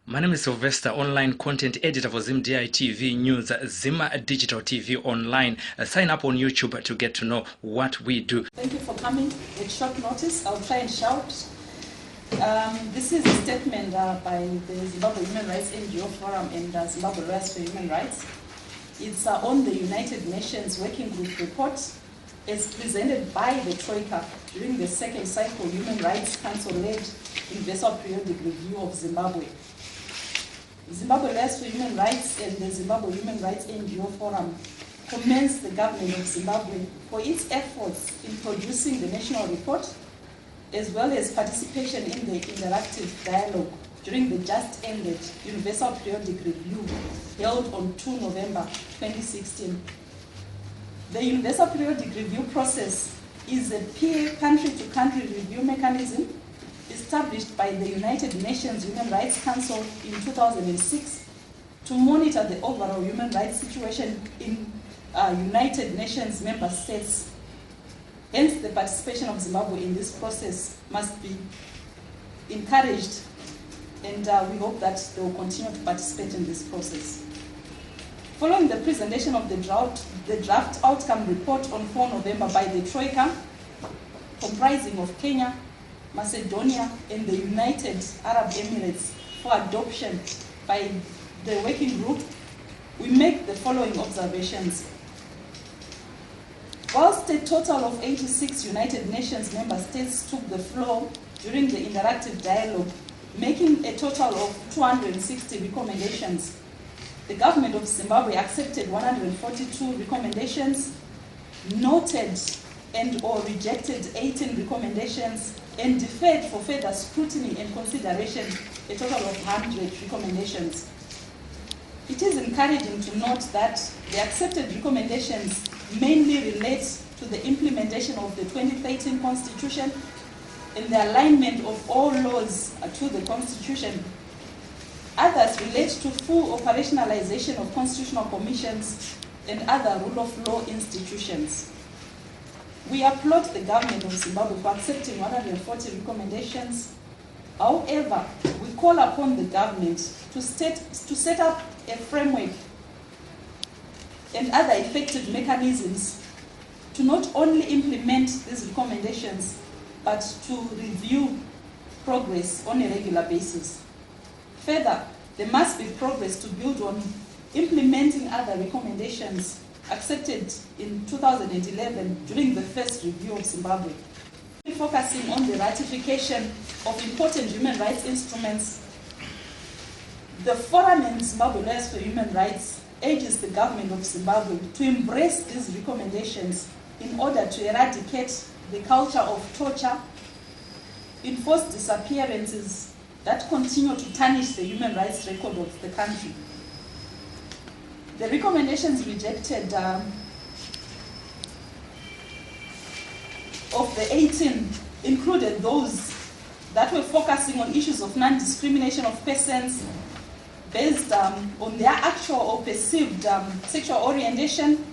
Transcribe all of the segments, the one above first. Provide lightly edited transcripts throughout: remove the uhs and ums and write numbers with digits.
My name is Sylvester, online content editor for ZimDI TV News, Zim Digital TV Online. Sign up on YouTube to get to know what we do. Thank you for coming at short notice. I'll try and shout. This is a statement by the Zimbabwe Human Rights NGO Forum and Zimbabwe Lawyers for Human Rights. It's on the United Nations Working Group report as presented by the Troika during the second cycle Human Rights Council-led Universal Periodic Review of Zimbabwe. Zimbabwe Lawyers for Human Rights and the Zimbabwe Human Rights NGO Forum commends the government of Zimbabwe for its efforts in producing the national report, as well as participation in the interactive dialogue during the just-ended Universal Periodic Review held on 2 November 2016. The Universal Periodic Review process is a peer country-to-country review mechanism established by the United Nations Human Rights Council in 2006 to monitor the overall human rights situation in United Nations member states. Hence, the participation of Zimbabwe in this process must be encouraged, and we hope that they will continue to participate in this process. Following the presentation of the draft outcome report on 4 November by the Troika, comprising of Kenya, Macedonia, and the United Arab Emirates for adoption by the working group, we make the following observations. Whilst a total of 86 United Nations member states took the floor during the interactive dialogue, making a total of 260 recommendations, the government of Zimbabwe accepted 142 recommendations, noted and/or rejected 18 recommendations, and deferred for further scrutiny and consideration a total of 100 recommendations. It is encouraging to note that the accepted recommendations mainly relate to the implementation of the 2013 Constitution and the alignment of all laws to the Constitution. Others relate to full operationalization of constitutional commissions and other rule of law institutions. We applaud the government of Zimbabwe for accepting 140 recommendations. However, we call upon the government to set up a framework and other effective mechanisms to not only implement these recommendations, but to review progress on a regular basis. Further, there must be progress to build on implementing other recommendations accepted in 2011 during the first review of Zimbabwe. Focusing on the ratification of important human rights instruments, the Forum and Zimbabwe Lawyers for Human Rights urges the government of Zimbabwe to embrace these recommendations in order to eradicate the culture of torture, enforced disappearances that continue to tarnish the human rights record of the country. The recommendations rejected of the 18 included those that were focusing on issues of non-discrimination of persons based on their actual or perceived sexual orientation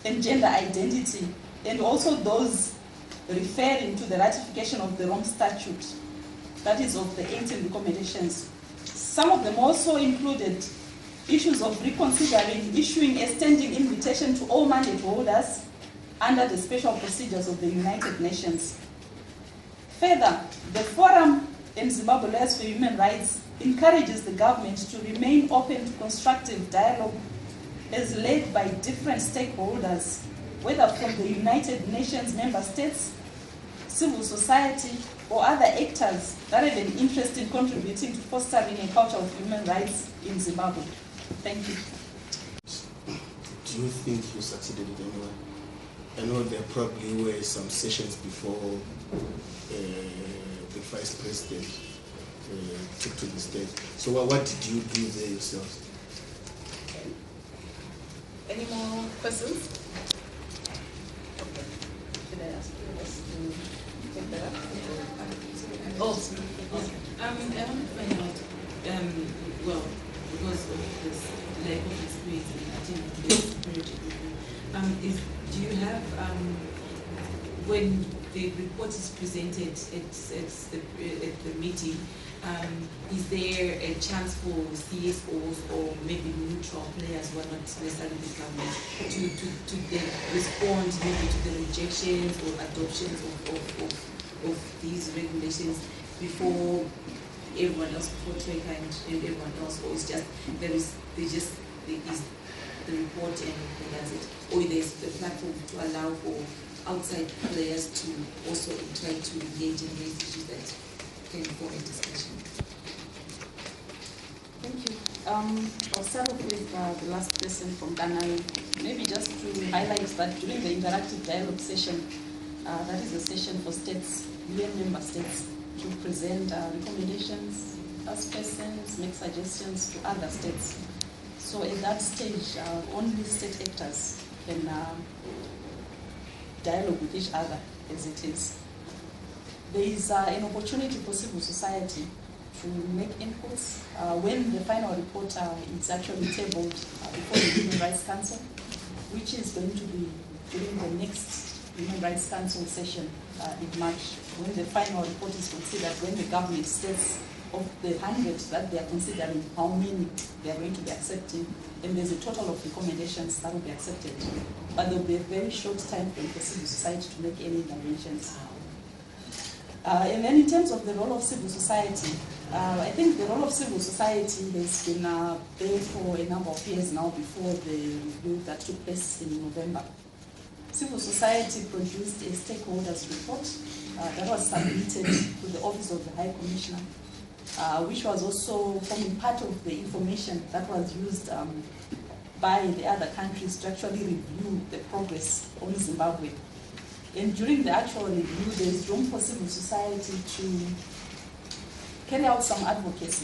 and gender identity, and also those referring to the ratification of the Rome Statute, that is of the 18 recommendations. Some of them also included issues of reconsidering issuing a standing invitation to all mandate holders under the special procedures of the United Nations. Further, the Forum and Zimbabwe Lawyers for Human Rights encourages the government to remain open to constructive dialogue as led by different stakeholders, whether from the United Nations member states, civil society, or other actors that have an interest in contributing to fostering a culture of human rights in Zimbabwe. Thank you. Do you think you succeeded in any way? I know there probably were some sessions before the Vice President took to the stage. So what did you do there yourselves? Any more questions? Okay. Should I ask you to take that up? Oh, I want to find out, well, because of this lack of experience in attending this periodic review, do you have when the report is presented at the meeting, is there a chance for CSOs or maybe neutral players who are not necessarily the government to then respond maybe to the rejections or adoptions of these regulations before everyone else, before Troika and everyone else, or it's just there is the report and that's it, or there's a platform to allow for outside players to also try to engage in these issues that can form a discussion. Thank you. I'll start off with the last person from Ghana. Maybe just to highlight that during the interactive dialogue session, that is a session for states, UN member states, to present recommendations, ask questions, make suggestions to other states. So at that stage, only state actors can dialogue with each other as it is. There is an opportunity for civil society to make inputs when the final report is actually tabled before the Human Rights Council, which is going to be during the next Human Rights Council session in March, when the final report is considered, when the government states of the 100 that they are considering, how many they are going to be accepting, and there's a total of recommendations that will be accepted. But there will be a very short time frame for civil society to make any interventions. And then in terms of the role of civil society, I think the role of civil society has been there for a number of years now before the review that took place in November. Civil society produced a stakeholders report that was submitted to the Office of the High Commissioner, which was also forming part of the information that was used by the other countries to actually review the progress on Zimbabwe. And during the actual review, there's room for civil society to carry out some advocacy.